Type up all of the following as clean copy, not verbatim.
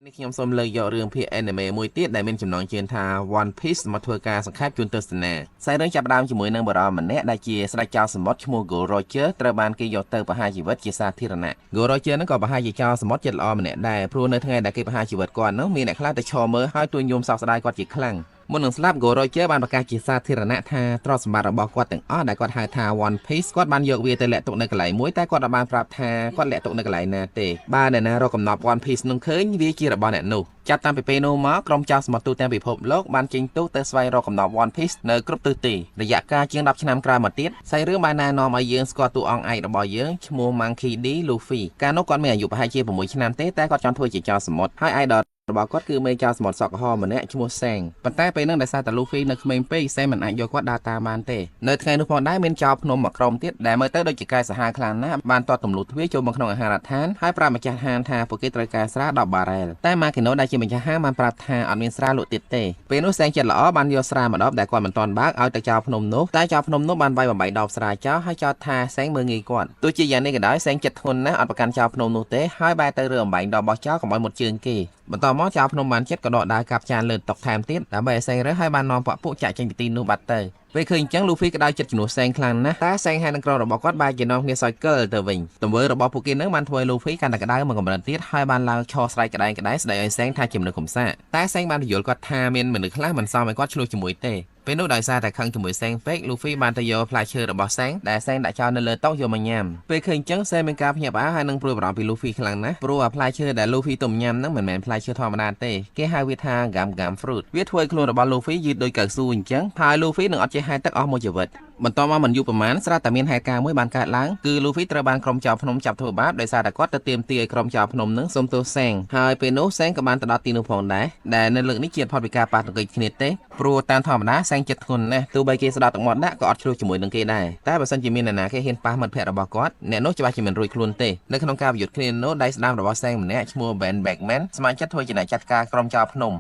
นี่ខ្ញុំសូមលើកយករឿងភាគ anime មួយទៀតដែលមានចំណងជើងថា One Piece មកធ្វើការសង្ខេបជូនទស្សនាខ្សែរឿងចាប់ផ្ដើមជាមួយនឹងបរិយាម្នាក់ដែលជាស្ដេចចៅសមុទ្រឈ្មោះ Gold Roger ត្រូវបានគេយកទៅប្រហារជីវិតជាសាធារណៈ Gold Roger នឹងក៏ប្រហែលជាចៅសមុទ្រចិត្តល្អម្នាក់ដែរព្រោះនៅថ្ងៃដែលគេប្រហារជីវិតគាត់នោះមានអ្នកខ្លះទៅឈរមើលហើយទួញយំសោកស្ដាយគាត់ជាខ្លាំងមុននឹងស្លាប់ Gold Roger បានប្រកាសជាសាធារណៈថាទ្រព្យសម្បត្តិរបស់គាត់ទាំងអស់ដែលគាត់ហៅថា One Piece គាត់បានយកវាទៅលាក់ទុកនៅកន្លែងមួយតែគាត់បានប្រាប់ថាគាត់លាក់ទុកនៅកន្លែងណាទេបើអ្នកណារកកំណប់ One Piece នឹងឃើញវាជារបស់អ្នកនោះចាប់តាំងពីពេលនោះមកក្រុមចៅសមុទ្រទូទាំងពិភពលោកបានចេញទូទៅស្វែងរកកំណប់ One Piece នៅគ្រប់ទិសទីរយៈកាលជាង10ឆ្នាំក្រោយមកទៀតសាច់រឿងបានណែនាំឲ្យយើងស្គាល់តួអង្គឯករបស់យើងឈ្មោះ Monkey D. Luffy កាលនោះគាត់មានអាយុប្រហែលជា6ឆ្នាំទេតែគាត់ចង់ធ្វើជាចៅសមុទ្រហើយ idol របស់គាត់គឺមេចៅសមុទ្រសក់ក្រហមម្នាក់ឈ្មោះសែងប៉ុន្តែពេលហ្នឹងដោយសារតែ Luffy នៅក្មេងពេកសែងមិនអាចយកគាត់ដើរតាមបានទេនៅថ្ងៃនោះផងដែរមានចៅភ្នំមួយក្រុមទៀតដែលមើលទៅដូចជាកាយសាហាវខ្លាំងណាស់បានទាត់ទម្លុះទ្វារចូលមកក្នុងអាហារដ្ឋានហើយប្រាប់ម្ចាស់ហាងថាពួកគេត្រូវការស្រា10បារ៉ែលតែ Makino ដែលជាម្ចាស់ហាងបានប្រាប់ថាអត់មានស្រាលក់ទៀតទេពេលនោះសែងចិត្តល្អបានយកស្រាមួយដបដែលគាត់មិនទាន់បើកឲ្យទៅចៅភ្នំនោះតែចៅភ្នំនោះបានវាយបំបីដបស្រាចោលហើយចោទថាសែងមើលងាយគាត់ទោះជាយ៉ាងនេះក៏ដោយសែងចិត្តធ្ងន់ណាស់អត់ប្រកាន់ចៅភ្នំនោះទេហើយបែរទៅរើអំបែងដបរបស់ចៅកុំឲ្យមុតជើងគេបន្តមកចៅភ្នំបានចិត្តក៏ដកដើរកាប់ចានលើតុថែមទៀតដើម្បីឲ្យសែងរើហើយបាននាំពួកចាក់ចេញពីទីនោះបាត់ទៅពេលឃើញអញ្ចឹង Luffy ក៏ដោយចិត្តជំនួសសែងខ្លាំងណាស់តែសែងហើយនឹងក្រុមរបស់គាត់បែរជានាំគ្នាសោយកិលទៅវិញទង្វើរបស់ពួកគេនឹងបានធ្វើឲ្យ Luffy កាន់តែក្តៅមកកម្រិតទៀតហើយបានឡើងឈរស្រែកក្តែងស្ដីឲ្យសែងថាជាមនុស្សកំសាកតែសែងបានពន្យល់គាត់ថាមានមនុស្សខ្លះមិនសមឲ្យគាត់ឆ្លោះជាមួយទេពេលនោះដោយសារតែខឹងជាមួយសែងពេក Luffy បានទៅយកផ្លែឈើរបស់សែងដែលសែងដាក់ចោលនៅលើតុយកមកញ៉ាំពេលឃើញអញ្ចឹងសែងមានការភ្ញាក់ផ្អើលហើយនឹងព្រួយបារម្ភពី Luffy ខ្លាំងណាស់ព្រោះផ្លែឈើដែល Luffy ទុំញ៉ាំហ្នឹងមិនមែនផ្លែឈើធម្មតាទេគេហៅវាថា Gam Fruit វាធ្វើឲ្យខ្លួនរបស់ Luffy យឺតដូចកៅស៊ូអញ្ចឹងហើយ Luffy នឹងអត់ចេះហែលទឹកអស់មួយជីវិតបន្តមកមិនយូរប៉ុន្មានស្រាប់តែមានហេតុការណ៍មួយបានកើតឡើងគឺ Luffy ត្រូវបានក្រុមចៅភ្នំចាប់ធ្វើបាបដោយសារតែគាត់ទៅទាមទារឲ្យក្រុមចៅភ្នំនឹងសុំទោសសែងហើយពេលនោះសែងក៏បានទៅដល់ទីនោះផងដែរដែលនៅលើកនេះជាផុតពីការប៉ះទង្គិចគ្នាទេព្រោះតាមធម្មតាសែងចិត្តធ្ងន់ណាស់ទោះបីគេស្ដាប់ទឹកមាត់ដាក់ក៏អត់ឆ្លោះជាមួយនឹងគេដែរតែបើសិនជាមាននរណាគេហ៊ានប៉ះមិត្តភក្តិរបស់គាត់អ្នកនោះច្បាស់ជាមិនរួចខ្លួនទេនៅក្នុងការប្រយុទ្ធគ្នានោះដៃស្ដាំរបស់សែងម្នាក់ឈ្មោះ Ben Beckman ស្ម័គ្រចិត្តធ្វើជាអ្នកចាត់ការក្រុមចៅភ្នំ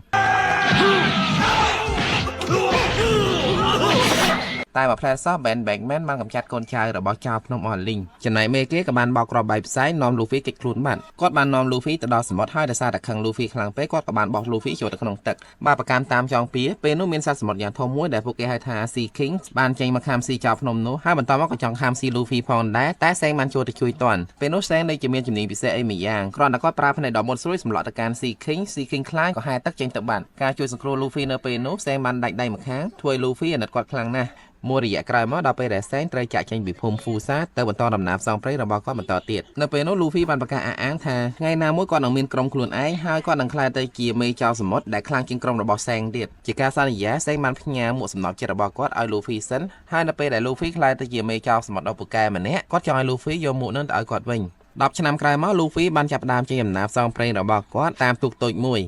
តែមកផ្លែសោះ Ben Beckman បានកំចាត់កូនចៅរបស់ចៅភ្នំអស់លីងចំណែកមេគេក៏បានបោកគ្រាប់បែកផ្សែងនាំ Luffy គេចខ្លួនបាត់គាត់បាននាំ Luffy ទៅដល់សមុទ្រហើយដោយសារតែខឹង Luffy ខ្លាំងពេកគាត់ក៏បានបោះ Luffy ចូលទៅក្នុងទឹកបាទប្រកាន់តាមចងពៀពេលនោះមានសត្វសមុទ្រយ៉ាងធំមួយដែលពួកគេហៅថា Sea King បានចេញមកខាំស៊ីចៅភ្នំនោះហើយបន្តមកក៏ចង់ខាំស៊ី Luffy ផងដែរតែសែងបានចូលទៅជួយទាន់ពេលនោះសែងដូចជាមានជំនាញពិសេសអីមួយយ៉ាងគ្រាន់តែគាត់ប្រើភ្នែកដ៏មុតស្រួយសម្លក់ទៅកាន់ Sea King ខ្លាចក៏ហែទឹកចេញទៅបាត់ការជួយសង្គ្រោះ Luffy នៅពេលនោះសែងបានដាច់ដៃម្ខាងធ្វើឲ្យ Luffy អាណិតគាត់ខ្លាំងណាស់មួយរយៈក្រោយមកដល់ពេលដែលសែងត្រូវចាក់ចេញពីភូមិ Fusa ទៅបន្តដំណើរផ្សងព្រេងរបស់គាត់បន្តទៀតនៅពេលនោះ Luffy បានប្រកាសអះអាងថាថ្ងៃណាមួយគាត់នឹងមានក្រុមខ្លួនឯងហើយគាត់នឹងក្លាយទៅជាមេចៅសមុទ្រដែលខ្លាំងជាងក្រុមរបស់សែងទៀតជាការសន្យាសែងបានផ្ញើមួកសំណប់ចិត្តរបស់គាត់ឲ្យ Luffy សិនហើយនៅពេលដែល Luffy ក្លាយទៅជាមេចៅសមុទ្រដ៏ពូកែម្នាក់គាត់ចង់ឲ្យ Luffy យកមួកនោះទៅឲ្យគាត់វិញ10ឆ្នាំក្រោយមក Luffy បានចាប់ផ្ដើមចេញដំណើរផ្សងព្រេងរបស់គាត់តាមទូកតូចមួយ